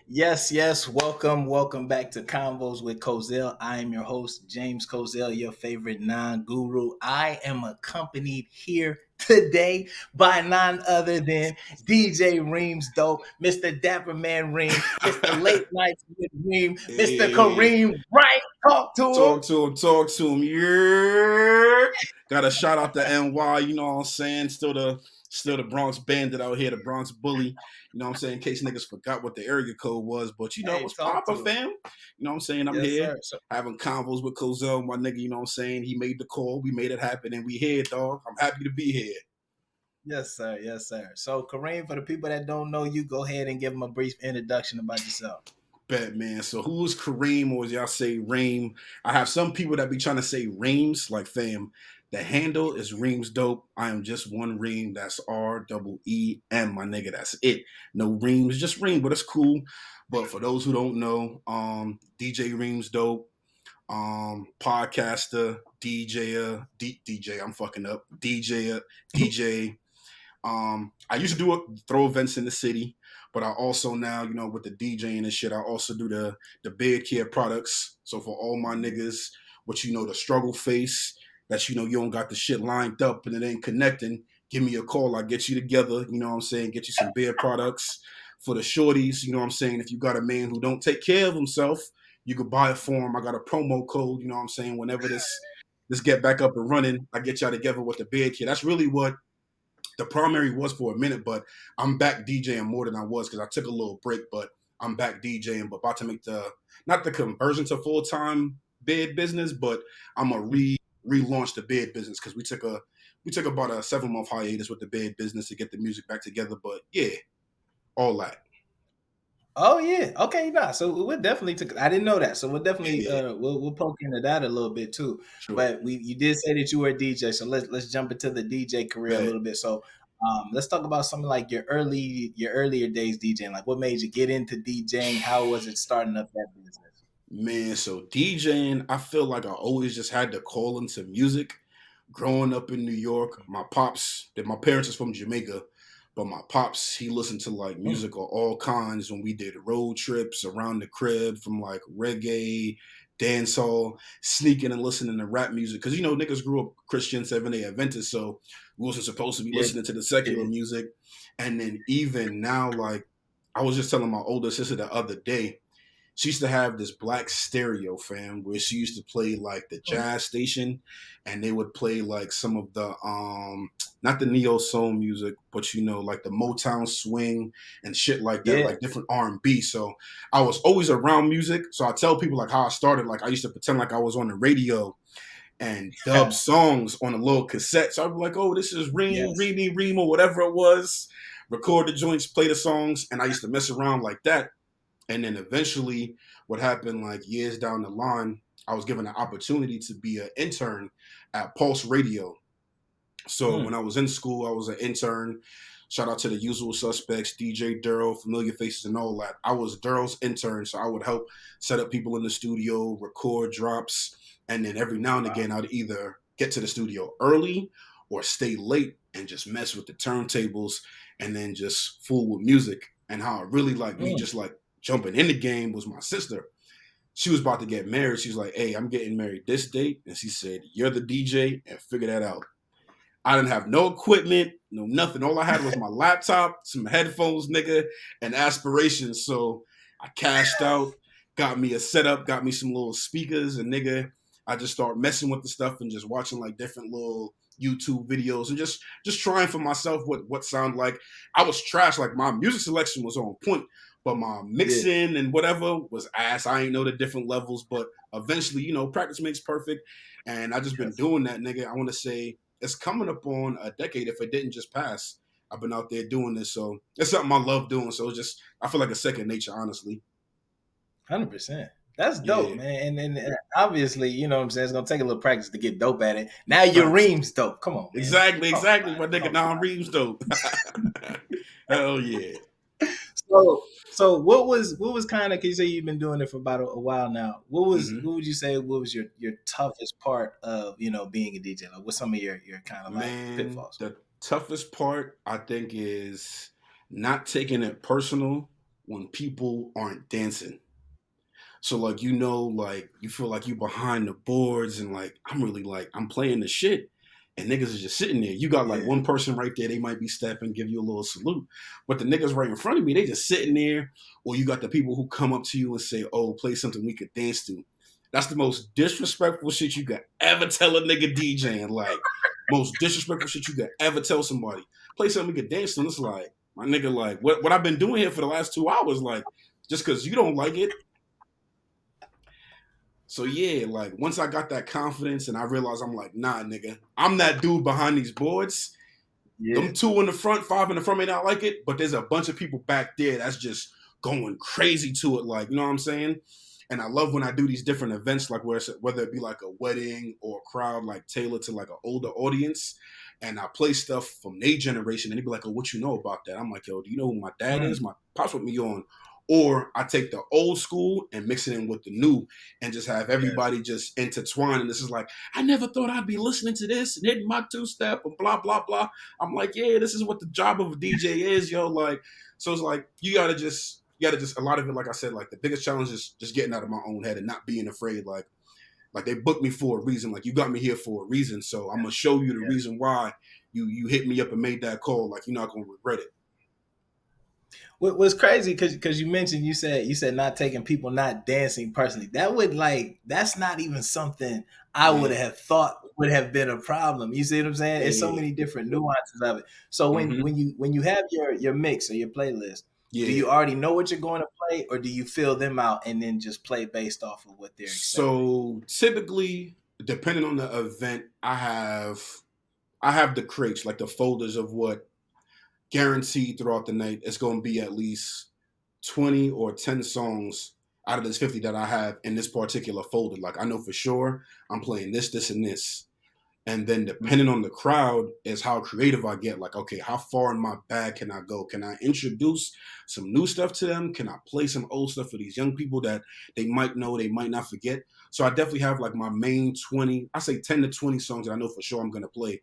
Yes. Welcome back to Convos with Kozel. I am your host, James Kozel, your favorite non-guru. I am accompanied here today by none other than DJ Reemsdope, Mr. Dapper Man Reem, Mr. Late Nights with Reem, Mr. Hey, Kareem Right. Talk to him. talk to him. Yeah. Got a shout out to NY, you know what I'm saying? Still the Bronx bandit out here, the Bronx bully. You know what I'm saying? In case niggas forgot what the area code was. But Hey, what's talk Papa to him. fam? You know what I'm saying? I'm Yes, here sir. So, having convos with Kozel, my nigga, you know what I'm saying? He made the call, we made it happen, and we here, dog. I'm happy to be here. yes, sir. Yes, sir. So, Kareem, for the people that don't know you, go ahead and give them a brief introduction about yourself. Bet, man. So who's Kareem, or as y'all say Reem? I have some people that be trying to say Reems, like fam. The handle is Reemsdope. I am just one Reem. That's REEM, my nigga. That's it. No Reems, just Reem, but it's cool. But for those who don't know, DJ Reemsdope, podcaster, DJ. I'm fucking up. DJ. I used to throw events in the city, but I also now, with the DJing and shit, I also do the beard care products. So for all my niggas, what the struggle face, that you don't got the shit lined up and it ain't connecting, give me a call. I'll get you together, you know what I'm saying, get you some beard products. For the shorties, you know what I'm saying, if you got a man who don't take care of himself, you could buy it for him. I got a promo code, you know what I'm saying, whenever this get back up and running, I get y'all together with the beard care. That's really what the primary was for a minute, but I'm back DJing more than I was because I took a little break, but I'm back DJing, but about to make not the conversion to full time bid business, but I'm gonna relaunch the bid business because we took about a 7 month hiatus with the bid business to get the music back together. But yeah, all that. Oh yeah. Okay, nah. So we'll definitely took I didn't know that. So we'll definitely Yeah, we'll poke into that a little bit too. sure. But you did say that you were a DJ, so let's jump into the DJ career a Bet. little bit. So let's talk about something like your earlier days DJing. Like what made you get into DJing? How was it starting up that business? Man, so DJing, I feel like I always just had to call into music. Growing up in New York, my parents is from Jamaica, but my pops, he listened to like Mm, music of all kinds when we did road trips around the crib from like reggae, dancehall, sneaking and listening to rap music. Cause niggas grew up Christian 7-Day Adventist, so we wasn't supposed to be yeah, listening to the secular yeah. music. And then even now, like I was just telling my older sister the other day, she used to have this black stereo, fam, where she used to play like the Mm, jazz station, and they would play like some of the not the neo soul music, but like the Motown swing and shit like that, yeah. like different R&B. So I was always around music. So I tell people like how I started. Like I used to pretend like I was on the radio and dub songs on a little cassette. So I'd be like, "Oh, this is Reem, Yes. Reemy, Reem, or whatever it was." Record the joints, play the songs, and I used to mess around like that. And then eventually, what happened like years down the line, I was given an opportunity to be an intern at Pulse Radio. So when Mm, I was in school, I was an intern. Shout out to the usual suspects, DJ Durrell, Familiar Faces, and all that. I was Durrell's intern, so I would help set up people in the studio, record drops, and then every now and wow. again, I'd either get to the studio early or stay late and just mess with the turntables and then just fool with music. And how it really like me Mm, just like jumping in the game was my sister. She was about to get married. She was like, "Hey, I'm getting married this date," and she said, "You're the DJ and figure that out." I didn't have no equipment, no nothing. All I had was my laptop, some headphones, nigga, and aspirations. So I cashed out, got me a setup, got me some little speakers, and nigga, I just started messing with the stuff and just watching like different little YouTube videos and just trying for myself what sound like. I was trash. Like my music selection was on point, but my yeah. mixing and whatever was ass. I ain't know the different levels, but eventually, practice makes perfect. And I just been Yes. doing that, nigga. I want to say it's coming up on a decade if it didn't just pass. I've been out there doing this, so it's something I love doing. So it's just I feel like a second nature, honestly. 100%. That's dope, Yeah, man. And obviously, you know what I'm saying, it's gonna take a little practice to get dope at it. Now your facts. Reams dope. Come on, man. Talk Exactly. about My it. nigga Talk Don about Reeves though. Hell yeah. it. So what was kind of, cause you say you've been doing it for about a while now. hmm What would you say what was your toughest part of being a DJ? Like what's some of your kind of like Man, pitfalls? the toughest part I think is not taking it personal. when people aren't dancing. So like like you feel like you behind the boards and like I'm really like I'm playing the shit and niggas is just sitting there. You got like Yeah. one person right there, they might be stepping, give you a little salute. But the niggas right in front of me, they just sitting there. Or you got the people who come up to you and say, "Oh, play something we could dance to." That's the most disrespectful shit you could ever tell a nigga DJing. Like most disrespectful shit you could ever tell somebody. Play something we could dance to. And it's like, my nigga, like what I've been doing here for the last 2 hours, like just because you don't like it. So yeah, like once I got that confidence and I realized I'm like, nah, nigga, I'm that dude behind these boards. Yeah. Them two in the front, five in the front may not like it, but there's a bunch of people back there that's just going crazy to it. Like, you know what I'm saying? And I love when I do these different events, like whether it be like a wedding or a crowd like tailored to like an older audience, and I play stuff from their generation, and they be like, "Oh, what you know about that?" I'm like, "Yo, do you know who my dad is? Mm. My pops with me on." Or I take the old school and mix it in with the new, and just have Yes. everybody just intertwine. And this is like, I never thought I'd be listening to this and hitting my two step and blah blah blah. I'm like, yeah, this is what the job of a DJ is, yo. Like, so it's like you gotta just a lot of it, like I said, like the biggest challenge is just getting out of my own head and not being afraid. Like they booked me for a reason. Like you got me here for a reason. So I'm gonna show you the Yeah. reason why you hit me up and made that call. Like you're not gonna regret it. What's crazy because you mentioned you said not taking people not dancing personally. That would like that's not even something I would Yeah, have thought would have been a problem. You see what I'm saying? It's so yeah, many different nuances of it. So when mm-hmm. when you have your mix or your playlist, do Yeah. you already know what you're going to play, or do you fill them out and then just play based off of what they're expecting? So typically, depending on the event, I have the crates, like the folders of what guaranteed throughout the night. It's going to be at least 20 or 10 songs out of this 50 that I have in this particular folder. Like I know for sure I'm playing this, this, and this. And then depending Mhm. on the crowd is how creative I get. Like, okay, how far in my bag can I go? Can I introduce some new stuff to them? Can I play some old stuff for these young people that they might know, they might not forget? So I definitely have like my main 20, I say 10 to 20 songs that I know for sure I'm gonna play.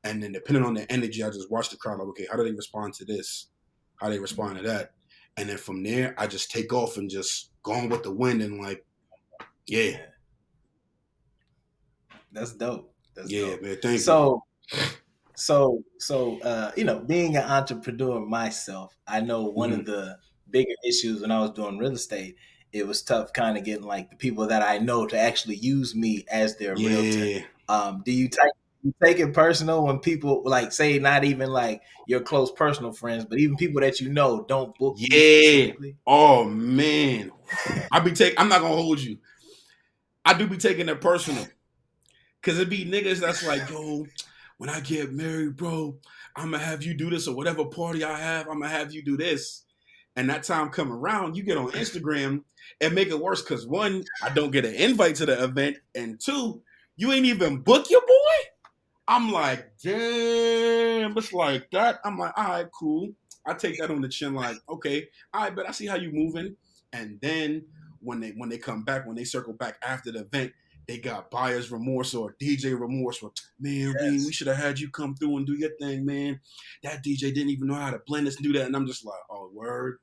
And then depending on the energy, I just watch the crowd like, okay, how do they respond to this? How they respond to that? And then from there, I just take off and just go on with the wind and like, yeah, Yeah, that's dope. That's yeah, dope. man, thank you. So being an entrepreneur myself, I know one Mm-hmm. of the bigger issues when I was doing real estate, it was tough kind of getting like the people that I know to actually use me as their realtor. Yeah. Do you take it personal when people like say not even like your close personal friends, but even people that you know don't book you Yeah. specifically? Oh man. I'm not gonna hold you. I do be taking it personal. Cause it be niggas that's like, yo, when I get married, bro, I'm gonna have you do this or whatever party I have, I'm gonna have you do this. And that time come around, you get on Instagram and make it worse because one, I don't get an invite to the event, and two, you ain't even book your boy. I'm like, damn, it's like that. I'm like, all right, cool. I take that on the chin, like, okay, all right, but I see how you moving. And then when they come back, when they circle back after the event, they got buyer's remorse or DJ remorse. Or man, Reem, we Yes. should have had you come through and do your thing, man. That DJ didn't even know how to blend this and do that. And I'm just like, oh, word.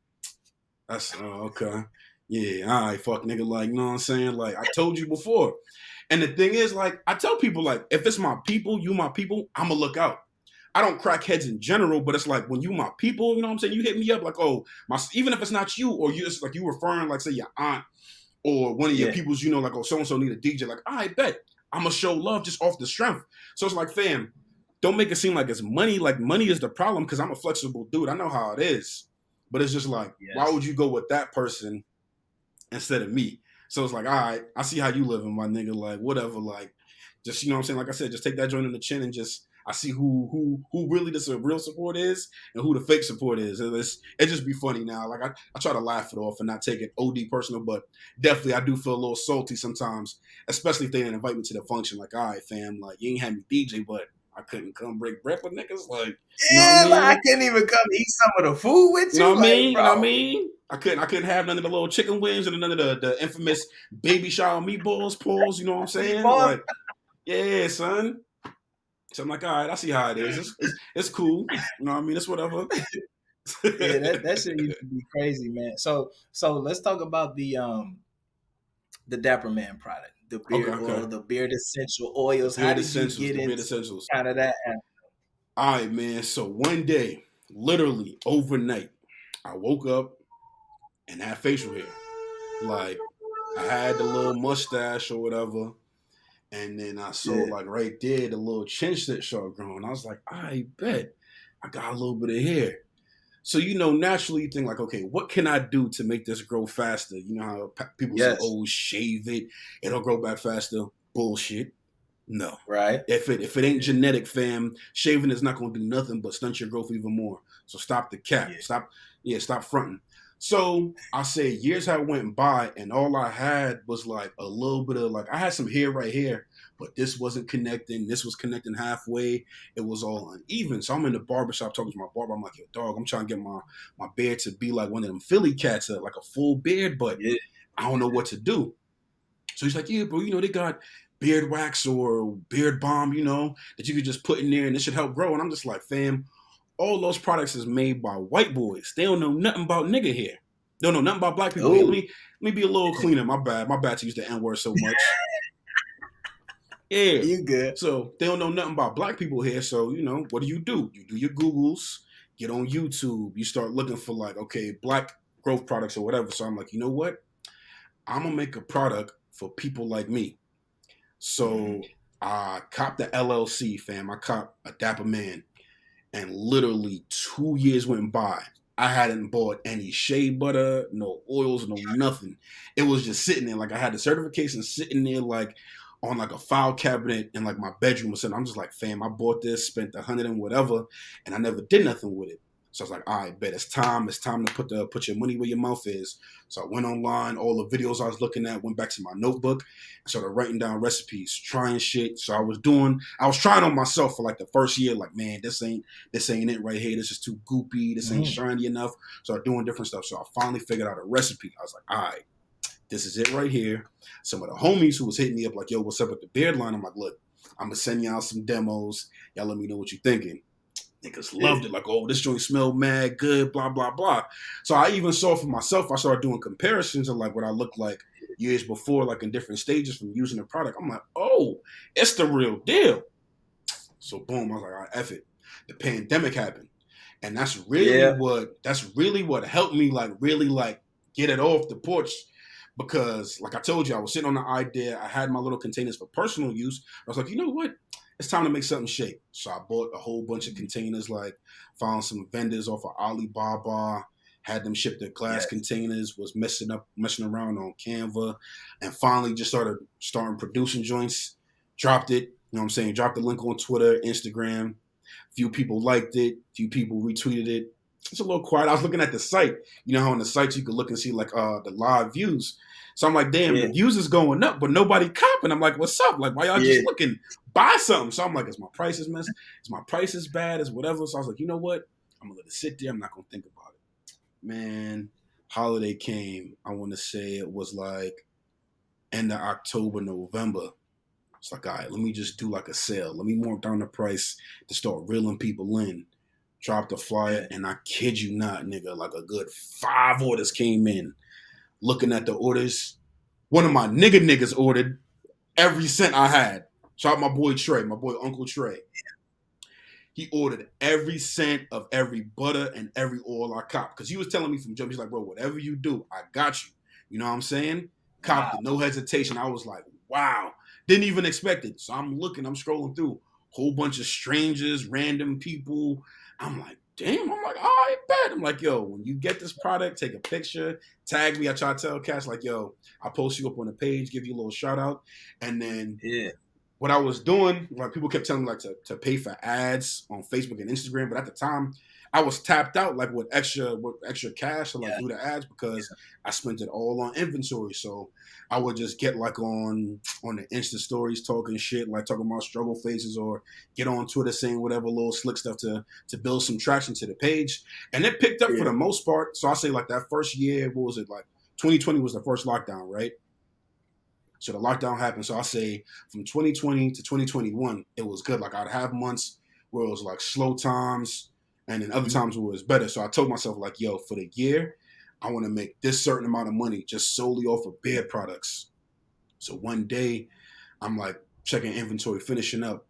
That's okay. Yeah, all right, fuck nigga. Like, you know what I'm saying? Like, I told you before. And the thing is, like, I tell people, like, if it's my people, you my people, I'ma look out. I don't crack heads in general, but it's like when you my people, you know what I'm saying? You hit me up like, oh, my even if it's not you, or you just like you referring, like, say your aunt or one of your Yeah. peoples, you know, like, oh, so and so need a DJ. Like, I bet I'ma show love just off the strength. So it's like, fam, don't make it seem like it's money. Like money is the problem because I'm a flexible dude. I know how it is. But it's just like, why would Yes. you go with that person instead of me? So it's like, all right, I see how you living, my nigga. Like, whatever. Like, just you know what I'm saying? Like I said, just take that joint in the chin and just I see who really the real support is and who the fake support is. It just be funny now. Like I try to laugh it off and not take it OD personal, but definitely I do feel a little salty sometimes, especially if they didn't invite me to the function. Like, all right, fam, like you ain't had me DJ, but I couldn't come break bread with niggas. Like, you know what I Yeah, like I mean? couldn't even come eat some of the food with You know you, what I like mean? You know what I bro. mean? I couldn't have none of the little chicken wings and none of the infamous baby shower meatballs, pause. You know what I'm saying? Meatballs. Like, yeah, son. So I'm like, all right, I see how it is. It's cool. You know what I mean? It's whatever. Yeah, that shit used to be crazy, man. So let's talk about the Dapper Man product, the Okay, beard okay. oil, the beard essential The oils. How beard did you essentials, get the beard into essentials. kind of that? All right, man. So one day, literally overnight, I woke up and had facial hair. Like I had the little mustache or whatever, and then I saw Yeah, like right there the little chin shit start growing. I was like, I bet I got a little bit of hair. So naturally you think like, okay, what can I do to make this grow faster? You know how people say, yes, oh, shave it, it'll grow back faster. Bullshit. No. right. If it ain't genetic, fam, shaving is not gonna do nothing but stunt your growth even more. So stop the cap. Yeah, Stop fronting. So I said years had went by and all I had was like a little bit of like I had some hair right here, but this wasn't connecting. This was connecting halfway. It was all uneven. So I'm in the barbershop talking to my barber. I'm like, yo, dog, I'm trying to get my beard to be like one of them Philly cats, like a full beard, but yeah, I don't know what to do. So he's like, yeah, bro, they got beard wax or beard balm, that you could just put in there and it should help grow. And I'm just like, fam, all those products is made by white boys. They don't know nothing about nigga hair. They don't know nothing about black people hair. Let oh, me let me be a little cleaner. My bad. My bad to use the N word so much. Yeah. you good? So they don't know nothing about black people here. So, what do? You do your Googles, get on YouTube, you start looking for like, okay, black growth products or whatever. So I'm like, you know what? I'm gonna make a product for people like me. Mhm. So I copped the LLC, fam. I copped a Dapper Man, and literally 2 years went by. I hadn't bought any shea butter, no oils, no nothing. It was just sitting there. Like I had the certification sitting there, like on like a file cabinet in like my bedroom or something. I'm just like, fam, I bought this, spent 100 and whatever, and I never did nothing with it. So I was like, all right, bet it's time. It's time to put your money where your mouth is. So I went online, all the videos I was looking at, went back to my notebook, and started writing down recipes, trying shit. So I was trying on myself for like the first year, like, man, this ain't it right here. This is too goopy. This ain't Mhm. shiny enough. So I'm doing different stuff. So I finally figured out a recipe. I was like, all right, this is it right here. Some of the homies who was hitting me up like, yo, what's up with the beard line? I'm like, look, I'm gonna send y'all some demos. Y'all let me know what you're thinking. Niggas Yeah, loved it. Like, oh, this joint smelled mad good, blah, blah, blah. So I even saw for myself, I started doing comparisons of like what I looked like years before, like in different stages from using the product. I'm like, oh, it's the real deal. So boom, I was like, all right, F it. The pandemic happened. And yeah, that's really what helped me like really like get it off the porch. Because like I told you, I was sitting on the idea. I had my little containers for personal use. I was like, you know what? It's time to make something shake. So I bought a whole bunch of containers, like found some vendors off of Alibaba, had them ship their glass yes, containers, was messing around on Canva, and finally just starting producing joints, dropped it, you know what I'm saying? Dropped the link on Twitter, Instagram. Few people liked it, few people retweeted it. It's a little quiet. I was looking at the site. You know how on the sites you could look and see like the live views. So I'm like, damn, the yeah, views is going up, but nobody copping. I'm like, what's up? Like, why y'all yeah, just looking? Buy something. So I'm like, is my prices mess? Is my prices bad? Is whatever? So I was like, you know what? I'm gonna let it sit there. I'm not gonna think about it. Man, holiday came. I want to say it was like end of October, November. It's like, all right, let me just do like a sale. Let me mark down the price to start reeling people in. Dropped the flyer, yeah. and I kid you not, nigga, like a good 5 orders came in. Looking at the orders, one of my niggas ordered every cent I had. Shout out my boy Trey, my boy Uncle Trey. He ordered every cent of every butter and every oil I copped. Because he was telling me from jump, he's like, bro, whatever you do, I got you. You know what I'm saying? Copped Wow. it, no hesitation. I was like, wow. Didn't even expect it. So I'm looking, I'm scrolling through. Whole bunch of strangers, random people. I'm like, damn. I'm like, I bet. I'm like, yo, when you get this product, take a picture, tag me. I try to tell Cash, like, yo, I'll post you up on the page, give you a little shout out. And then Yeah, what I was doing, like people kept telling me like to pay for ads on Facebook and Instagram, but at the time I was tapped out like with extra cash to like yeah, do the ads because I spent it all on inventory. So I would just get like on the Insta stories talking shit, like talking about struggle phases, or get on Twitter saying whatever little slick stuff to build some traction to the page. And it picked up for yeah, the most part. So I say like that first year, what was it like? 2020 was the first lockdown, right? So the lockdown happened. So I say from 2020 to 2021, it was good. Like I'd have months where it was like slow times. And then other times it was better. So I told myself, like, yo, for the year, I want to make this certain amount of money just solely off of beard products. So one day I'm like checking inventory, finishing up,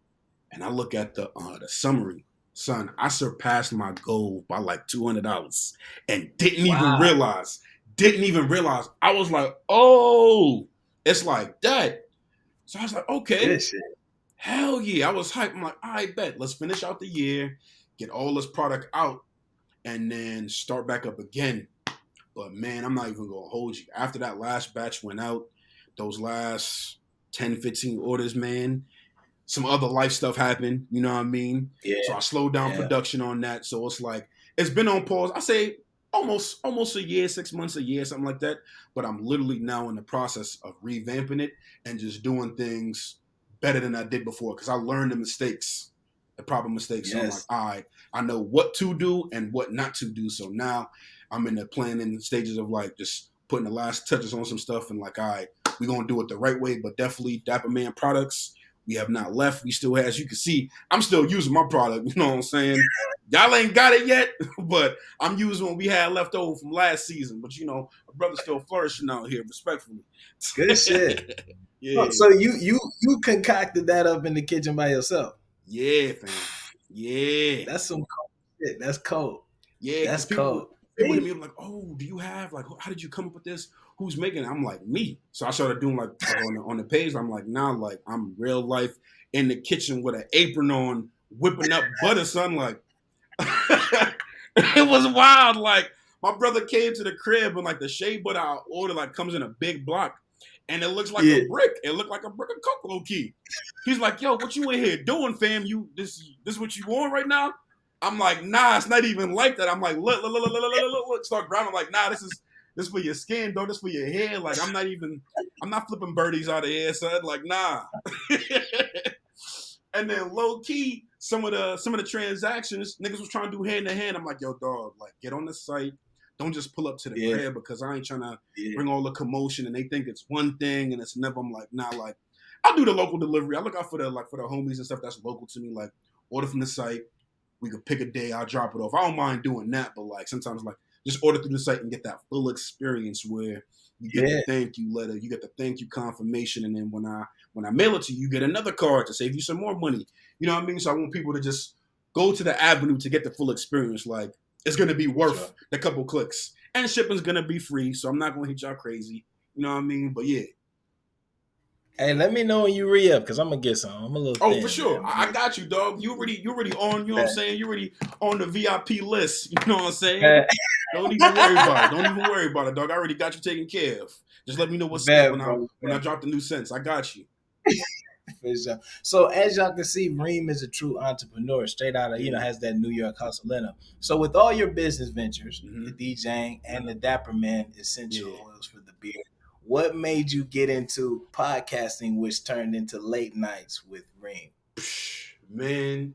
and I look at the summary. Son, I surpassed my goal by like $200 and didn't even Wow. realize. Didn't even realize. I was like, oh, it's like that. So I was like, okay, Good shit. hell yeah. I was hyped. I'm like, I bet. Let's finish out the year, get all this product out, and then start back up again. But man, I'm not even gonna hold you. After that last batch went out, those last 10, 15 orders, man, some other life stuff happened, you know what I mean? Yeah. So I slowed down Yeah. production on that. So it's like it's been on pause. I say almost a year, 6 months, a year, something like that. But I'm literally now in the process of revamping it and just doing things better than I did before because I learned the mistakes, the proper mistakes. So I'm like, Yes. all right, I know what to do and what not to do. So now I'm in the planning stages of like just putting the last touches on some stuff and like, all right, we're gonna do it the right way, but definitely Dapper Man products. We have not left. We still have, as you can see, I'm still using my product. You know what I'm saying? Y'all ain't got it yet, but I'm using what we had left over from last season. But you know, my brother's still flourishing out here, respectfully. Good shit. Yeah, So you concocted that up in the kitchen by yourself. yeah, fam. Yeah, That's some cold shit. That's cold. yeah. Because That's cold. people hit me up like, oh, do you have like, how did you come up with this? Who's making it? I'm like, me. So I started doing like on the page. I'm like, nah, like I'm real life in the kitchen with an apron on, whipping up butter, son. Like, it was wild. Like my brother came to the crib and like the shea butter I ordered like comes in a big block, and it looks like a Yeah. brick. It looked like a brick of coke, low key. He's like, yo, what you in here doing, fam? You this what you want right now? I'm like, nah, it's not even like that. I'm like, look, start grinding. I'm like, nah, this for your skin, though. This for your hair. Like, I'm not flipping birdies out of here, son. Like, nah. And then low key, some of the transactions, niggas was trying to do hand to hand. I'm like, yo, dog, like, get on the site. Don't just pull up to the Yeah. crib because I ain't trying to Yeah. bring all the commotion and they think it's one thing and it's never. I'm like, nah, like, I'll do the local delivery. I look out for the homies and stuff that's local to me. Like, order from the site. We could pick a day. I'll drop it off. I don't mind doing that, but like sometimes like just order through the site and get that full experience where you get the thank you letter, you get the thank you confirmation, and then when I mail it to you, you get another card to save you some more money. You know what I mean? So I want people to just go to the avenue to get the full experience. Like it's gonna be worth the couple clicks, and shipping's gonna be free. So I'm not gonna hit y'all crazy. You know what I mean? But yeah. Hey, let me know when you re-up because I'm gonna get some. I'm a little Oh, thin, for sure. man. I got you, dog. You already on, you know what I'm saying? You already on the VIP list. You know what I'm saying? Don't even worry about it. Don't even worry about it, dog. I already got you taken care of. Just let me know what's up when I drop the new cents. I got you. So as y'all can see, Reem is a true entrepreneur, straight out of has that New York hustle in him. So with all your business ventures, the DJing and the Dapper Man essential oils for the beard, what made you get into podcasting, which turned into late nights with Reem? Man,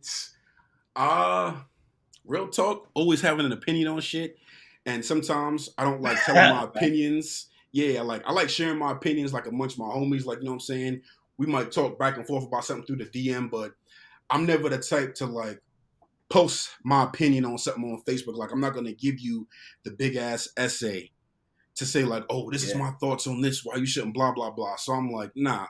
real talk, always having an opinion on shit. And sometimes I don't like telling my opinions. Yeah, I like sharing my opinions like amongst my homies, like you know what I'm saying? We might talk back and forth about something through the DM, but I'm never the type to like post my opinion on something on Facebook. Like I'm not gonna give you the big ass essay to say like, oh, this is my thoughts on this, why you shouldn't blah blah blah. So I'm like, nah,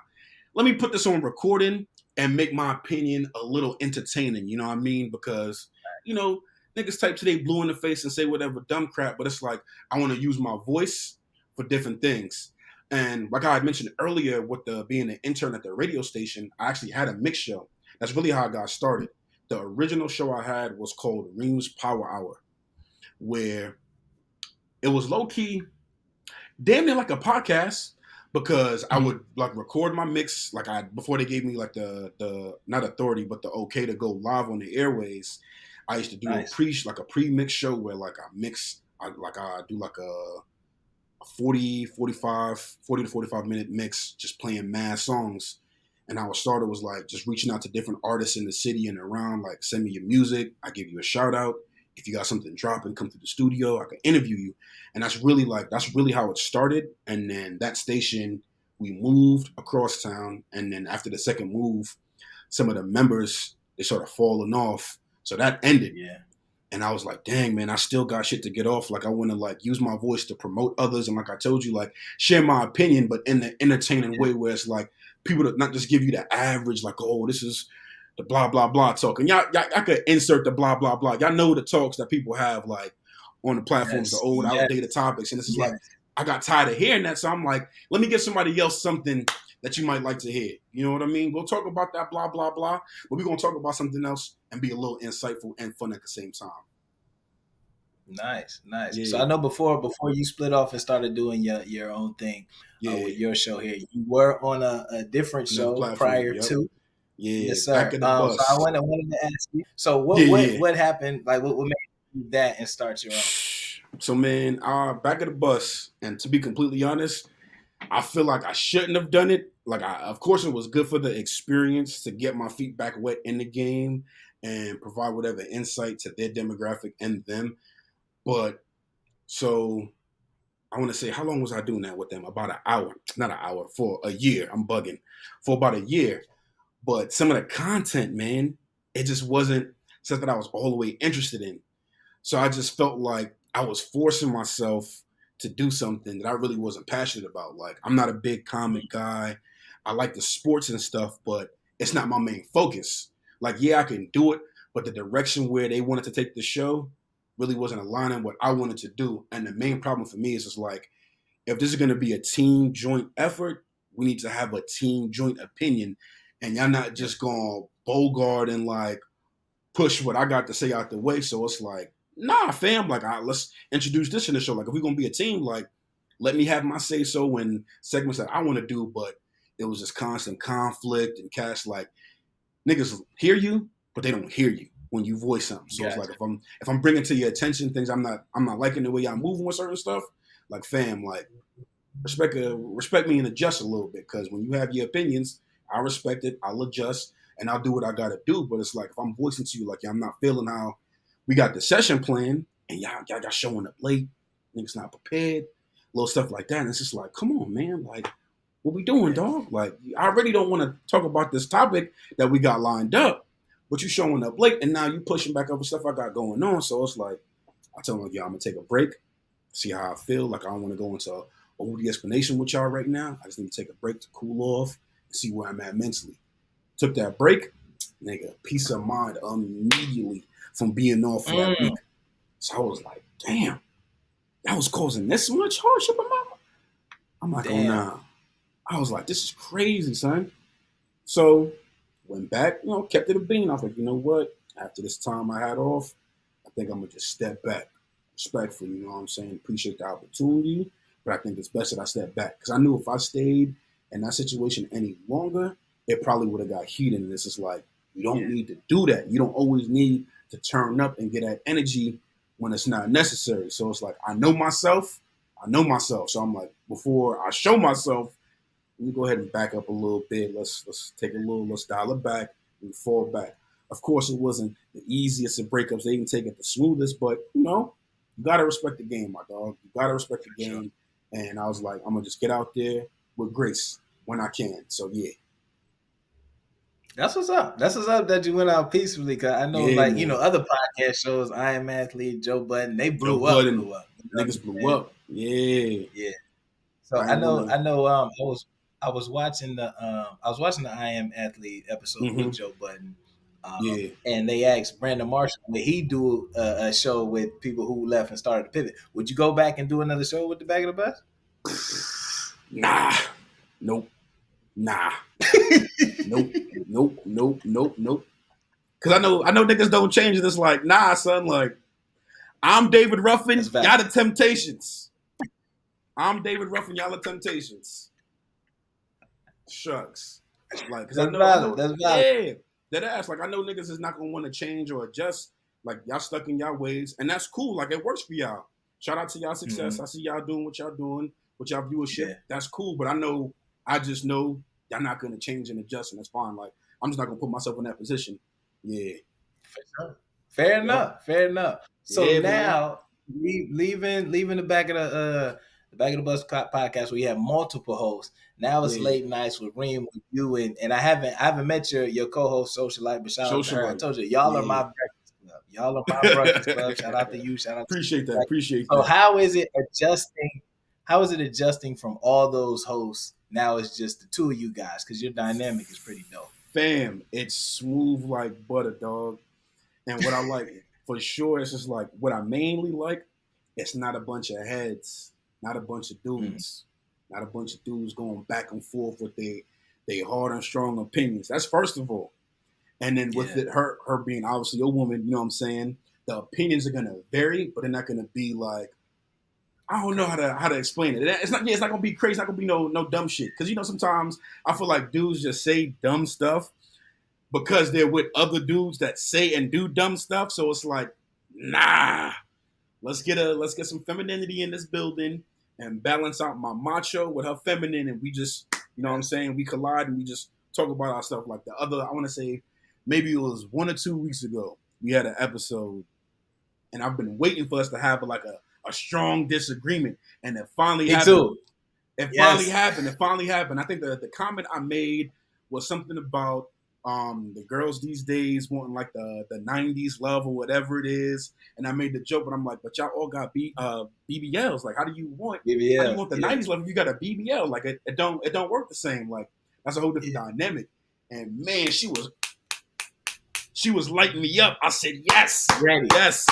let me put this on recording and make my opinion a little entertaining, you know what I mean? Because, you know, niggas type today blue in the face and say whatever dumb crap, but it's like I want to use my voice for different things. And like I had mentioned earlier with being an intern at the radio station, I actually had a mix show. That's really how I got started. The original show I had was called Reem's Power Hour, where it was low key, damn near like a podcast, because I would like record my mix like before they gave me like the not authority but the okay to go live on the airways. I used to do a pre-mix show where like I do like a 40 to 45 minute mix just playing mad songs. And how it started was like just reaching out to different artists in the city and around, like send me your music, I give you a shout out. If you got something dropping, come to the studio, I can interview you. And that's really how it started. And then that station, we moved across town. And then after the second move, some of the members, they sort of fallen off. So that ended. Yeah. And I was like, dang, man, I still got shit to get off. Like, I want to like use my voice to promote others. And like I told you, like share my opinion, but in the entertaining way where it's like people to not just give you the average, like, oh, this is the blah, blah, blah talk. And y'all could insert the blah, blah, blah. Y'all know the talks that people have like on the platforms, the Yes, old yes, outdated topics. And this is like, yes. I got tired of hearing that. So I'm like, let me give somebody else something that you might like to hear. You know what I mean? We'll talk about that blah, blah, blah. But we're going to talk about something else and be a little insightful and fun at the same time. Nice, nice. So Yeah. I know before you split off and started doing your own thing Yeah. with your show here, you were on a different Another show platform. prior Yep. to. Yeah. Yes, Back sir. of the So I bus. wanted to ask you. So Yeah. Yeah. what happened? Like what made you do that and start your own? So man, back of the bus. And to be completely honest, I feel like I shouldn't have done it. Like, of course, it was good for the experience to get my feet back wet in the game and provide whatever insight to their demographic and them. But so I want to say, how long was I doing that with them? About an hour, not an hour, for a year. I'm bugging for about a year. But some of the content, man, it just wasn't stuff that I was all the way interested in. So I just felt like I was forcing myself to do something that I really wasn't passionate about. Like, I'm not a big comic guy. I like the sports and stuff, but it's not my main focus. Like, yeah, I can do it, but the direction where they wanted to take the show really wasn't aligning with what I wanted to do. And the main problem for me is just like, if this is going to be a team joint effort, we need to have a team joint opinion. And y'all not just going to bogart and like push what I got to say out the way. So it's like, nah, fam, like, let's introduce this in the show. Like, if we're going to be a team, like, let me have my say so in segments that I want to do. But it was just constant conflict and cash. Like, niggas hear you, but they don't hear you when you voice something. So it's like, Gotcha. if I'm bringing to your attention things I'm not liking the way y'all moving with certain stuff, like, fam, like, respect me and adjust a little bit, because when you have your opinions, I respect it. I'll adjust and I'll do what I gotta do. But it's like, if I'm voicing to you like, yeah, I'm not feeling how we got the session plan and y'all got showing up late, niggas not prepared, little stuff like that. And it's just like, come on, man, like, what we doing, Yeah. dog? Like, I really don't want to talk about this topic that we got lined up, but you showing up late and now you pushing back over stuff I got going on. So it's like, I tell them, like, yeah, I'm gonna take a break, see how I feel. Like, I don't want to go into over the explanation with y'all right now. I just need to take a break to cool off and see where I'm at mentally. Took that break, nigga, peace of mind immediately from being off for that Mm, week. So I was like, damn, that was causing this much hardship in my life. I'm like, oh damn. nah. I was like, this is crazy, son. So went back, kept it a bean. I was like, you know what? After this time I had off, I think I'm gonna just step back respectfully. You know what I'm saying? Appreciate the opportunity, but I think it's best that I step back, because I knew if I stayed in that situation any longer, it probably would have got heated. And this is like, you don't Yeah. need to do that. You don't always need to turn up and get that energy when it's not necessary. So it's like, I know myself. I know myself. So I'm like, before I show myself, let me go ahead and back up a little bit. Let's take a little, let's dial it back and fall back. Of course, it wasn't the easiest of breakups. They didn't take it the smoothest, but you gotta respect the game, my dog. You gotta respect the For sure. game. And I was like, I'm gonna just get out there with grace when I can. So yeah, That's what's up. That's what's up that you went out peacefully. Cause I know, yeah, like, man. other podcast shows, I Am Athlete, Joe Budden, they Joe blew up, Budden, blew up. You know what niggas I'm blew saying? up. Yeah, Yeah. So I ain't wanna. I was watching the I Am Athlete episode with Mm-hmm. Joe Budden, Yeah. and they asked Brandon Marshall would he do a show with people who left and started to pivot. Would you go back and do another show with the Back of the Bus? Nah. Nope. Nah. Nope. Nope. Nope. Nope. Nope. Cause I know niggas don't change it. It's like, nah, son, like, I'm David That's Ruffin, y'all valid. the Temptations. I'm David Ruffin, y'all the Temptations. Shucks. Like, cause I That's know, valid. That's valid. yeah, that ass. Like, I know niggas is not gonna want to change or adjust. Like, y'all stuck in y'all ways, and that's cool. Like, it works for y'all. Shout out to y'all success. Mhm. I see y'all doing what y'all doing with y'all viewership. Yeah, That's cool. But I just know y'all not gonna change and adjust, and that's fine. Like, I'm just not gonna put myself in that position. Yeah. for sure. Fair Yep. enough. Fair enough. So Yeah, man. now, leaving the Back of the Bus podcast, where you have multiple hosts. Now it's Yeah. late nights with Reem, with you, and I haven't met your co-host Socialyte, but shout out to her. I Socialyte. told you, y'all are my Yeah. breakfast club. Y'all are my Breakfast Club. Shout out to you. Shout out to Appreciate that. you. Appreciate So that. how is it adjusting? How is it adjusting from all those hosts? Now it's just the two of you guys because your dynamic is pretty dope. Fam, it's smooth like butter, dog. And what I like for sure, it's just like what I mainly like. It's not a bunch of heads, not a bunch of dudes, not a bunch of dudes going back and forth with they hard and strong opinions. That's first of all. And then with Yeah. it, her being obviously a woman, you know what I'm saying? The opinions are gonna vary, but they're not gonna be like I don't know how to explain it. It's not gonna be crazy. It's not gonna be no dumb shit. Because sometimes I feel like dudes just say dumb stuff because they're with other dudes that say and do dumb stuff. So it's like, nah, let's get some femininity in this building and balance out my macho with her feminine, and we just what I'm saying, we collide and we just talk about our stuff. Like the other, I want to say maybe it was 1 or 2 weeks ago, we had an episode, and I've been waiting for us to have like a strong disagreement, and it finally Me happened. too. It finally Yes. happened. It finally happened. I think the comment I made was something about the girls these days wanting like the 90s love or whatever it is. And I made the joke, but I'm like, but y'all all got BBLs. Like, how do you want BBL. the 90s love if you got a BBL? Like it don't work the same. Like that's a whole different dynamic. And man, she was lighting me up. I said, yes, Ready. yes.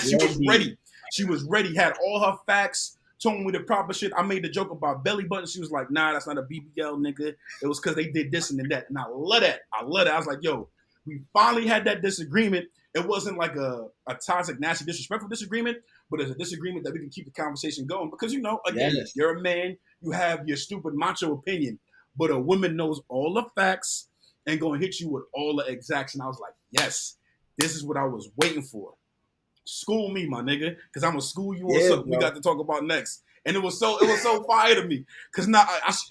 She was ready. She was ready, had all her facts, told me the proper shit. I made the joke about belly button. She was like, nah, that's not a BBL, nigga. It was because they did this and that. And I love that. I was like, yo, we finally had that disagreement. It wasn't like a toxic, nasty, disrespectful disagreement, but it's a disagreement that we can keep the conversation going. Because, again, you're a man, you have your stupid macho opinion, but a woman knows all the facts and going to hit you with all the exacts. And I was like, yes, this is what I was waiting for. School me, my nigga, because I'm gonna school you on something we got to talk about next. And it was so fire to me, because now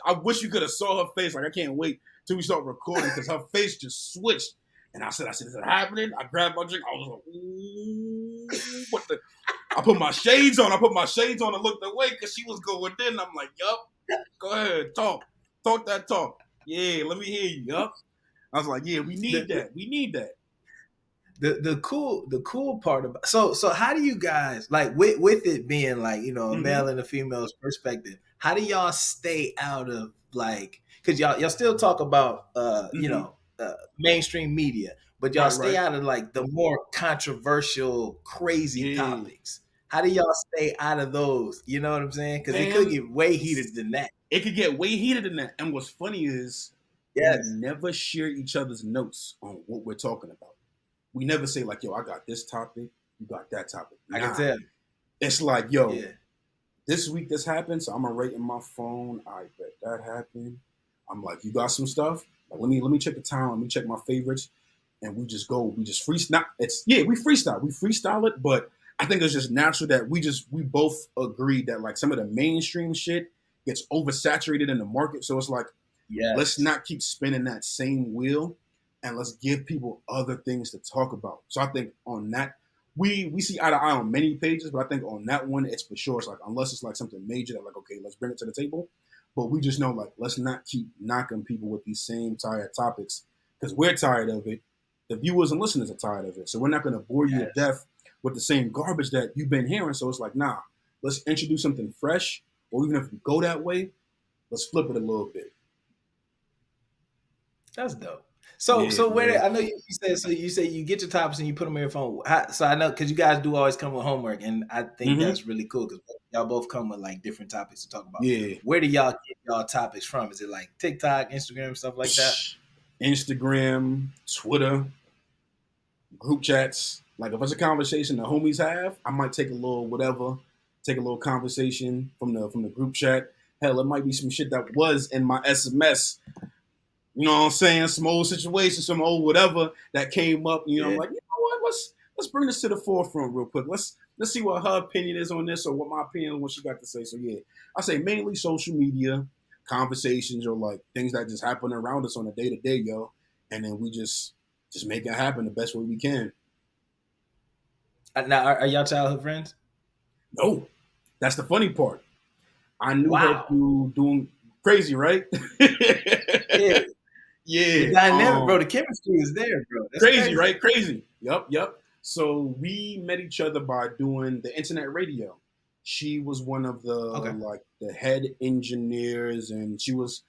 I wish you could have saw her face. Like I can't wait till we start recording, because her face just switched. And I said, is it happening? I grabbed my drink. I was like, ooh, what the? I put my shades on. And looked away because she was going in. I'm like, yup, go ahead, talk that talk. Yeah, let me hear you. Yup. I was like, yeah, we need that. The cool part about so how do you guys like with it being like a male and a female's perspective, how do y'all stay out of like, because y'all still talk about mainstream media, but y'all stay out of like the more controversial crazy topics? How do y'all stay out of those? You know what I'm saying? Because it could get way heated than that. It could get way heated than that. And what's funny is we never share each other's notes on what we're talking about. We never say like, yo, I got this topic, you got that topic. Nah. I can tell. It's like, yo, this week this happened, so I'm gonna write in my phone. I bet that happened. I'm like, you got some stuff? Like, let me check the time. Let me check my favorites, and we just go. We just freestyle. We freestyle. We freestyle it, but I think it's just natural that we both agree that like some of the mainstream shit gets oversaturated in the market. So it's like, let's not keep spinning that same wheel. And let's give people other things to talk about. So I think on that, we see eye to eye on many pages, but I think on that one, it's for sure. It's like, unless it's like something major that like, okay, let's bring it to the table. But we just know like, let's not keep knocking people with these same tired topics, because we're tired of it. The viewers and listeners are tired of it. So we're not going to bore you to death with the same garbage that you've been hearing. So it's like, nah, let's introduce something fresh. Or even if we go that way, let's flip it a little bit. That's dope. So where I know you said, so you say you get your topics and you put them in your phone. So I know, because you guys do always come with homework, and I think that's really cool because y'all both come with like different topics to talk about. Yeah. Where do y'all get y'all topics from? Is it like TikTok, Instagram, stuff like that? Instagram, Twitter, group chats. Like if it's a conversation the homies have, I might take a little conversation from the group chat. Hell, it might be some shit that was in my SMS. You know what I'm saying? Some old situation, some old whatever that came up. You know, I'm like, you know what? Let's bring this to the forefront real quick. Let's see what her opinion is on this, or what my opinion on what she got to say. So yeah, I say mainly social media conversations, or like things that just happen around us on a day to day, yo. And then we just make it happen the best way we can. Now, are y'all childhood friends? No, that's the funny part. I knew her through doing crazy, right? Yeah. The dynamic, bro. The chemistry is there, bro. That's crazy, right? Crazy. Yup. So we met each other by doing the internet radio. She was one of the Okay. the head engineers, and she was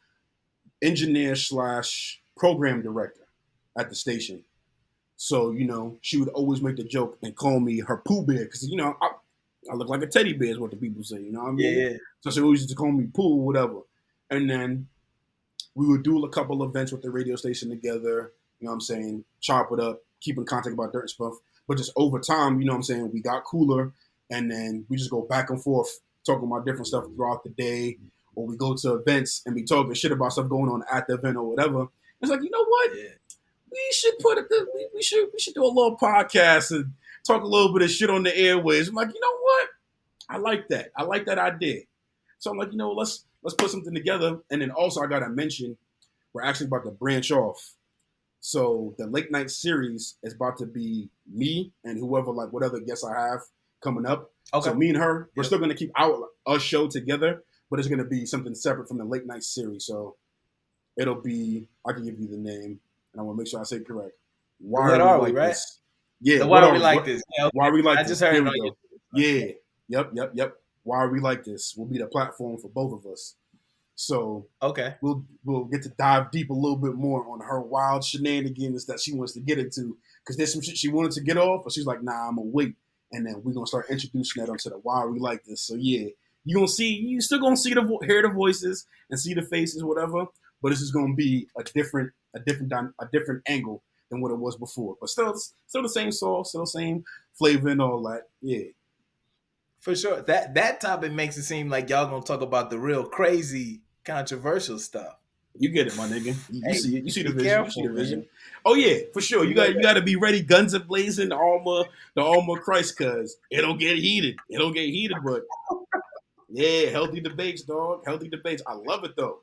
engineer slash program director at the station. So she would always make the joke and call me her Pooh Bear because I look like a teddy bear is what the people say. You know what I Yeah, mean? yeah. So she always used to call me Pooh, whatever. And then we would do a couple events with the radio station together. You know what I'm saying? Chop it up, keep in contact about dirt stuff. But just over time, you know what I'm saying, we got cooler, and then we just go back and forth talking about different stuff throughout the day, or we go to events and be talking shit about stuff going on at the event or whatever. It's like, you know what? Yeah. We should put it. We should do a little podcast and talk a little bit of shit on the airways. I'm like, you know what? I like that. I like that idea. So I'm like, let's put something together. And then also I gotta mention, we're actually about to branch off. So the late night series is about to be me and whoever, like whatever guests I have coming up. Okay. So me and her, we're Yep. still gonna keep our show together, but it's gonna be something separate from the late night series. So it'll be, I can give you the name, and I want to make sure I say it correct. Why What are we are we, like right? this? Yeah, The what why are are we we? like this? Yeah, okay. Why are we like I this? just heard There it we on go. your. Yeah. Yep. Why are we like this? Will be the platform for both of us. So Okay. we'll get to dive deep a little bit more on her wild shenanigans that she wants to get into. Because there's some shit she wanted to get off, but she's like, nah, I'm gonna wait. And then we're gonna start introducing that onto the why are we like this. So yeah, you still gonna hear the voices and see the faces, whatever. But this is gonna be a different angle than what it was before. But still the same sauce, still the same flavor and all that. Yeah. For sure. That topic makes it seem like y'all gonna talk about the real crazy, controversial stuff. You get it, my nigga. You Hey, see it. You see the be vision. You see careful, the man. vision. Oh yeah, for sure. You You know got you that. got to be ready, guns a blazing, the armor of Christ, cause it'll get heated. It'll get heated, but yeah, healthy debates, dog. Healthy debates. I love it though.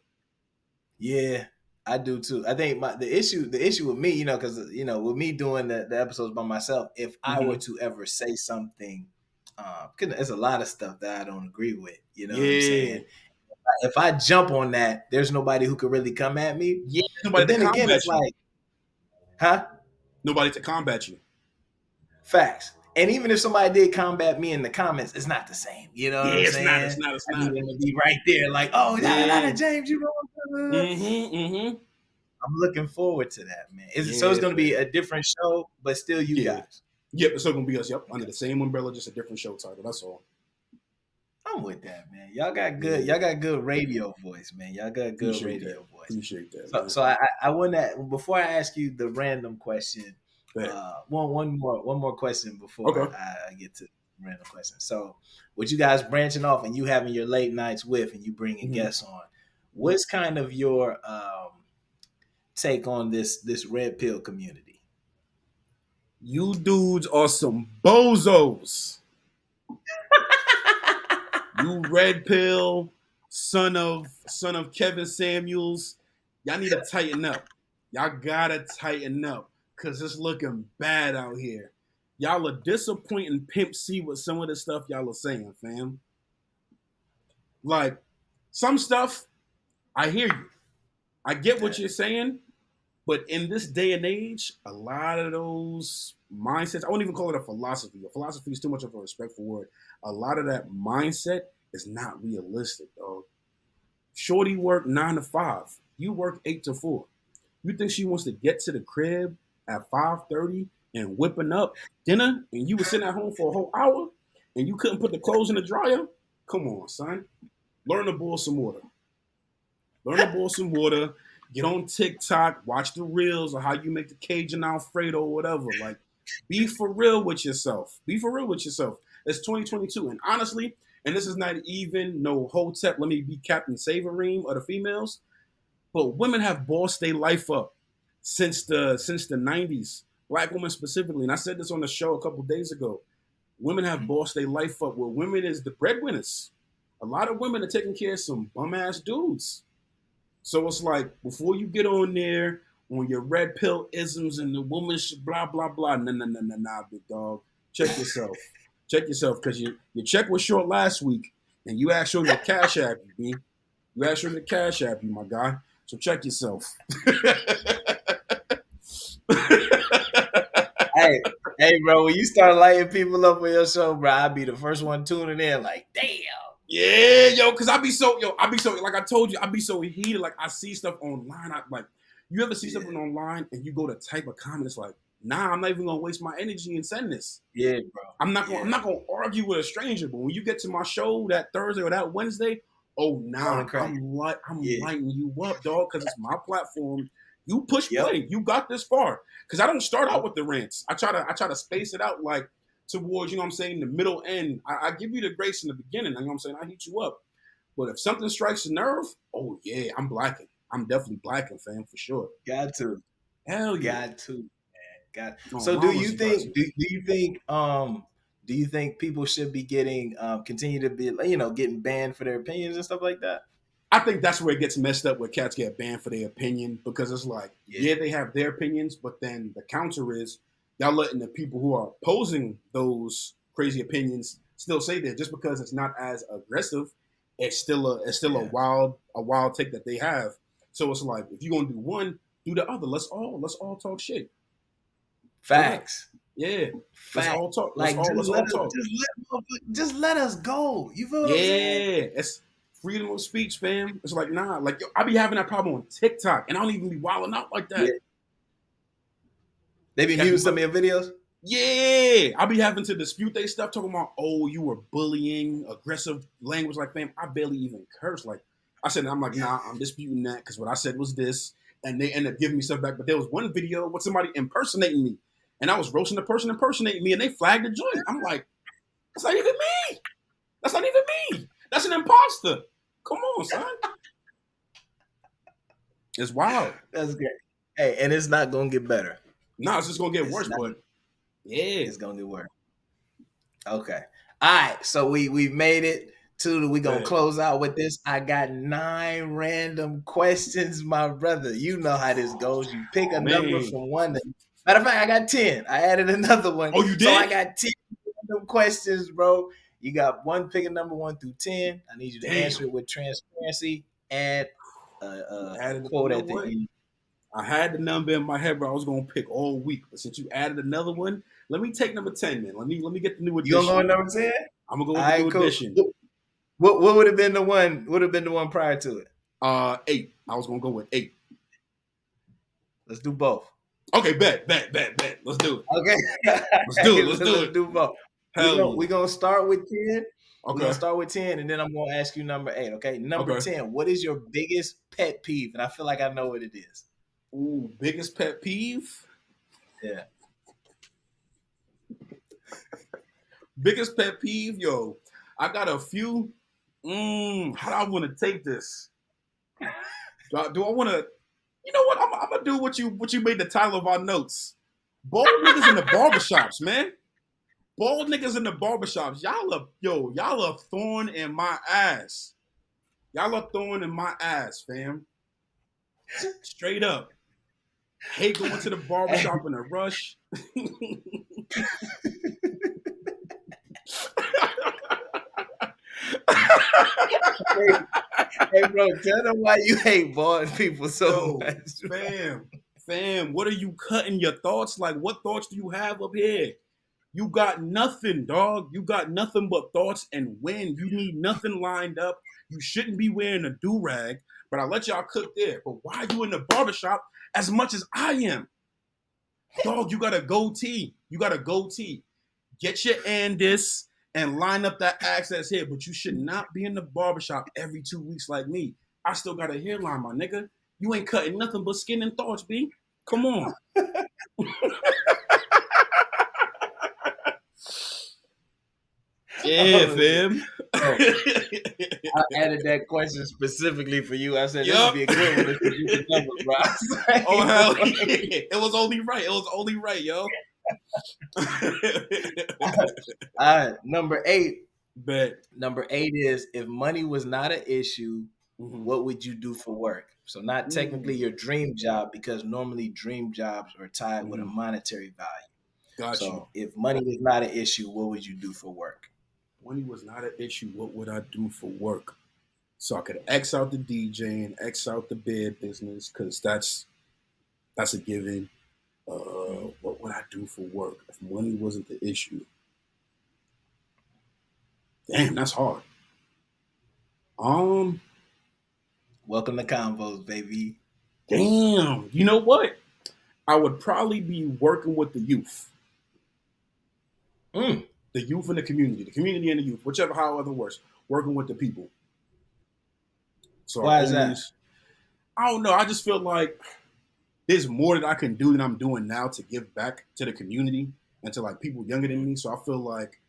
Yeah, I do too. I think the issue with me, because with me doing the episodes by myself, if I were Mm-hmm. to ever say something, 'cause there's a lot of stuff that I don't agree with. You know what I'm Yeah, saying? If I jump on that, there's nobody who could really come at me. yeah. But Nobody to then again, combat it's you. like, huh? Nobody to combat you. Facts. And even if somebody did combat me in the comments, it's not the same. You know what Yeah, I'm it's not. It's saying? not. It's I need not. them to be right there, like, oh, Yeah. James, you wrong. Mm-hmm. Mm-hmm. I'm looking forward to that, man. So it's Yeah, going to be fam. a different show, but still you Yeah. guys. Yep. It's still gonna be us. Yep. Under Okay. the same umbrella, just a different show title. That's all. I'm with that, man. Y'all got good radio voice, man. Y'all got good Appreciate that. radio voice. Appreciate that, So, man. so I want to before I ask you the random question, Bet. one more question before Okay. I get to the random question. So, with you guys branching off and you having your late nights with and you bringing Mm-hmm. guests on, what's kind of your take on this red pill community? You dudes are some bozos. You red pill, son of Kevin Samuels. Y'all need to tighten up. Y'all gotta tighten up. Cause it's looking bad out here. Y'all are disappointing Pimp C with some of the stuff y'all are saying, fam. Like, some stuff, I hear you. I get what you're saying, but in this day and age, a lot of those mindsets, I won't even call it a philosophy. A philosophy is too much of a respectful word. A lot of that mindset is not realistic, dog. Shorty work 9 to 5. You work 8 to 4. You think she wants to get to the crib at 5:30 and whipping up dinner, and you were sitting at home for a whole hour, and you couldn't put the clothes in the dryer? Come on, son. Learn to boil some water. Learn to boil some water. Get on TikTok. Watch the reels of how you make the Cajun Alfredo or whatever. Like, be for real with yourself. Be for real with yourself. It's 2022, and honestly, and this is not even no hotep. Let me be Captain Save Reem of the females. But women have bossed their life up since the 90s. Black women specifically, and I said this on the show a couple days ago. Women have bossed their life up where women is the breadwinners. A lot of women are taking care of some bum ass dudes. So it's like before you get on there on your red pill isms and the woman blah blah blah. Nah, big dog. Check yourself. Check yourself because your check was short last week and you asked on your cash app, you B. You asked on your cash app, you my guy. So check yourself. Hey, Hey, bro, when you start lighting people up on your show, bro, I'll be the first one tuning in. Like, damn. Yeah, yo, because I be so like I told you, I be so heated. Like I see stuff online. I like you ever see Yeah, something online and you go to type a comment, it's like, nah, I'm not even gonna waste my energy and send this. yeah, bro. I'm Yeah, not gonna argue with a stranger, but when you get to my show that Thursday or that Wednesday, oh on the nah, crack. I'm Yeah, lighting you up, dog, because it's my platform. You push yep, play. You got this far. Cause I don't start out yep. with the rants. I try to space it out like towards, you know what I'm saying, the middle end. I give you the grace in the beginning, you know what I'm saying? I heat you up. But if something strikes a nerve, oh yeah, I'm blacking. I'm definitely blacking, fam, for sure. Got to, Hell yeah. got to, man, got. No, So, do mamas, you you got think? to. Do you think people should be getting continue to be getting banned for their opinions and stuff like that? I think that's where it gets messed up, where cats get banned for their opinion, because it's like, Yeah, yeah, they have their opinions, but then the counter is y'all letting the people who are opposing those crazy opinions still say that just because it's not as aggressive, it's still yeah. a wild take that they have. So it's like if you're gonna do one, do the other. Let's all talk shit. Straight up. Facts, Yeah. Let's facts. all talk. Like Let's all talk. just let us go. You feel what I'm saying? Yeah, it's freedom of speech, fam. It's like, nah, like yo, I be having that problem on TikTok, and I don't even be wilding out like Yeah. that. They be Cats muting be some of look, your videos. yeah, I be having to dispute they stuff, talking about, oh, you were bullying, aggressive language, like, fam, I barely even curse. Like, I said, I'm like, nah, I'm disputing that because what I said was this, and they end up giving me stuff back. But there was one video with somebody impersonating me, and I was roasting the person impersonating me, and they flagged the joint. I'm like, that's not even me. That's not even me. That's an imposter. Come on, son. It's wild. That's great. Hey, and it's not gonna get better. Nah, it's just gonna get It's worse, not. but yeah. It's gonna get worse. Okay. All right. So we made it to we gonna Bet. close out with this. I got 9 random questions, my brother. You know how this goes. You pick Oh a number man. from one. Matter of fact, I got 10. I added another one, Oh, you so I did? got 10 random questions, bro. You got one. Pick a number 1 through 10. I need you to Damn. answer it with transparency. Add You a added. You quote know at the what? end. I had the number in my head, but I was gonna pick all week. But since you added another one, let me take number 10, man. Let me get the new You gonna go with edition. number 10? I'm gonna go All with the new right, cool. edition. What would have been the one? Would have been the one prior to it? 8. I was gonna go with 8. Let's do both. Okay, bet. Let's do it. Okay. Let's do it. Let's do Let's it. do both. Hell We yeah. gonna start with 10. We're gonna Okay. start with 10, and then I'm gonna ask you number 8. Okay. Number Okay. 10. What is your biggest pet peeve? And I feel like I know what it is. Ooh, biggest pet peeve. Yeah. Biggest pet peeve, yo. I got a few. How do I want to take this? Do I want to? You know what? I'm gonna do what you made the title of our notes. Bald niggas in the barbershops, man. Bald niggas in the barbershops. Y'all are thorn in my ass. Y'all are thorn in my ass, fam. Straight up. Hate going to the Hey, barbershop in a rush. hey, bro, tell them why you hate bald people so Yo, much. fam, what are you cutting your thoughts? Like, what thoughts do you have up here? You got nothing, dog. You got nothing but thoughts and wind. You need nothing lined up. You shouldn't be wearing a do-rag, but I let y'all cook there. But why are you in the barbershop as much as I am? Dog, you got a goatee. You got a goatee. Get your Andis and line up that axe that's here, but you should not be in the barbershop every 2 weeks like me. I still got a hairline, my nigga. You ain't cutting nothing but skin and thoughts, B. Come on. Yeah, Oh, shit. fam. Oh, I added that question specifically for you. I said this would Yup. be a good one if you could remember, bro. I was like, Oh hell yeah. It was only right. It was only right, yo. all right, number 8. Bet. Number 8 is if money was not an issue, Mm-hmm. what would you do for work? So not technically Ooh. your dream job because normally dream jobs are tied with a Mm-hmm. monetary value. Got you. So if money was not an issue, what would you do for work? Money was not an issue. What would I do for work? So I could X out the DJ and X out the bed business because that's a given. What would I do for work if money wasn't the issue? Damn, that's hard. Um, Welcome to Convos, baby. damn. You know what? I would probably be working with Mm, the youth in the community and the youth, whichever, however works, working with the people. So I why is that? always, I don't know. I just feel like there's more that I can do than I'm doing now to give back to the community and to like people younger than me. So I feel like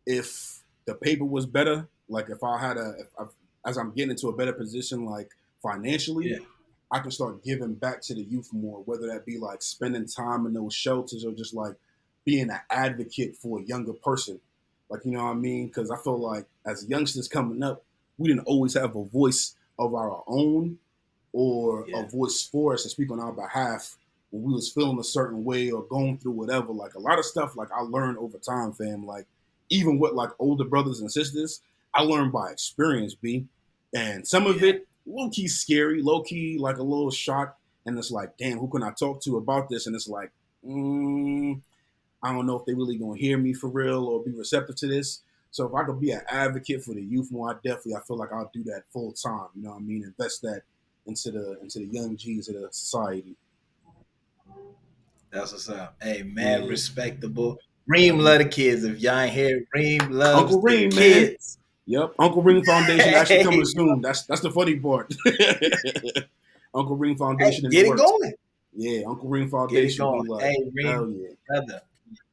if the paper was better, like if I had as I'm getting into a better position, like financially, Yeah, I can start giving back to the youth more, whether that be like spending time in those shelters or just like being an advocate for a younger person. Like, you know what I mean? Because I feel like as youngsters coming up, we didn't always have a voice of our own or a yeah, voice for us to speak on our behalf when we was feeling a certain way or going through whatever. Like a lot of stuff, like I learned over time, fam. Like even with like older brothers and sisters, I learned by experience, B. And some of yeah. it low key scary, low key like a little shock. And it's like, damn, who can I talk to about this? And it's like, I don't know if they really gonna hear me for real or be receptive to this. So if I could be an advocate for the youth more, I feel like I'll do that full time. You know what I mean? Invest that into the young G's of the society. That's what's up. Hey, mad Yeah. respectable. Reem Mhm. love the kids. If y'all ain't here, Reem loves Uncle the Reem, man. kids. Yep. Uncle Reem Foundation actually Hey, coming bro. soon. That's the funny part. Uncle Reem Hey, Foundation in the get it works. going. Yeah, Uncle Reem Get it Foundation be going. like, Hey, Reem, hell yeah. brother.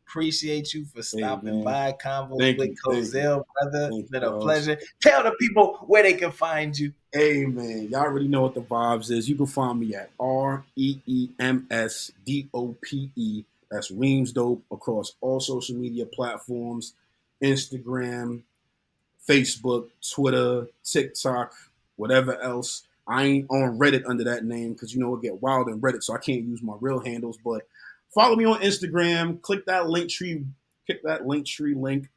Appreciate you for Hey stopping man. by. Convos Thank with you. Thank you. Kozel, brother. It's Thank you, been a dogs. pleasure. Tell the people where they can find you. Hey man, y'all already know what the vibes is. You can find me at Reemsdope. That's Reemsdope across all social media platforms, Instagram, Facebook, Twitter, TikTok, whatever else. I ain't on Reddit under that name because you know it get wild in Reddit, so I can't use my real handles. But follow me on Instagram. Click that link tree link,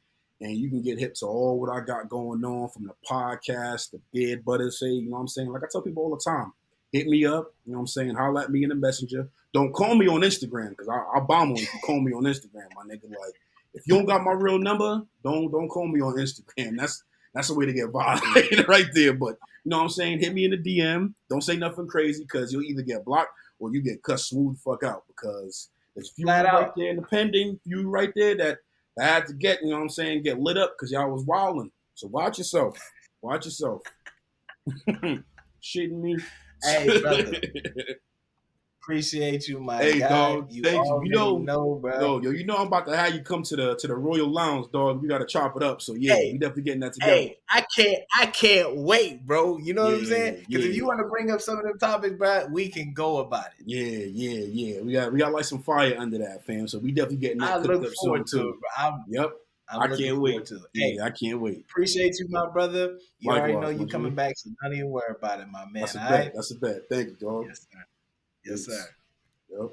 and you can get hip to all what I got going on from the podcast, the beard butter say, you know what I'm saying? Like I tell people all the time, hit me up, you know what I'm saying? Holler at me in the messenger. Don't call me on Instagram because I'll bomb on if you call me on Instagram, my nigga. Like if you don't got my real number, don't call me on Instagram. That's a way to get violated right there. But you know what I'm saying? Hit me in the DM. Don't say nothing crazy because you'll either get blocked or you get cut smooth the fuck out because there's Flat few right out. there in the pending, few right there that I had to get, you know what I'm saying, get lit up because y'all was wilding. So watch yourself. Watch yourself. Shitting me. Hey, brother. Appreciate you, my Hey guy. dog, You thanks. already know, bro. You know I'm about to have you come to the Royal Lounge, dog. We gotta chop it up. So yeah, Hey, we definitely getting that together. hey, I can't wait, bro. You know what I'm saying? Yeah, Because if yeah. you want to bring up some of them topics, bro, we can go about it. Yeah. We got like some fire under that, fam. So we definitely getting I that cooked look up forward soon to too. it, bro. Yep. I'm I looking can't forward wait. to it. Hey, Yeah, I can't wait. appreciate you, my brother. You already know Likewise, my you G. coming back, so don't even worry about it, my That's man. a All right? bet. That's a bet. Thank you, dog. Yes, sir. Yes, sir. Peace. Yep.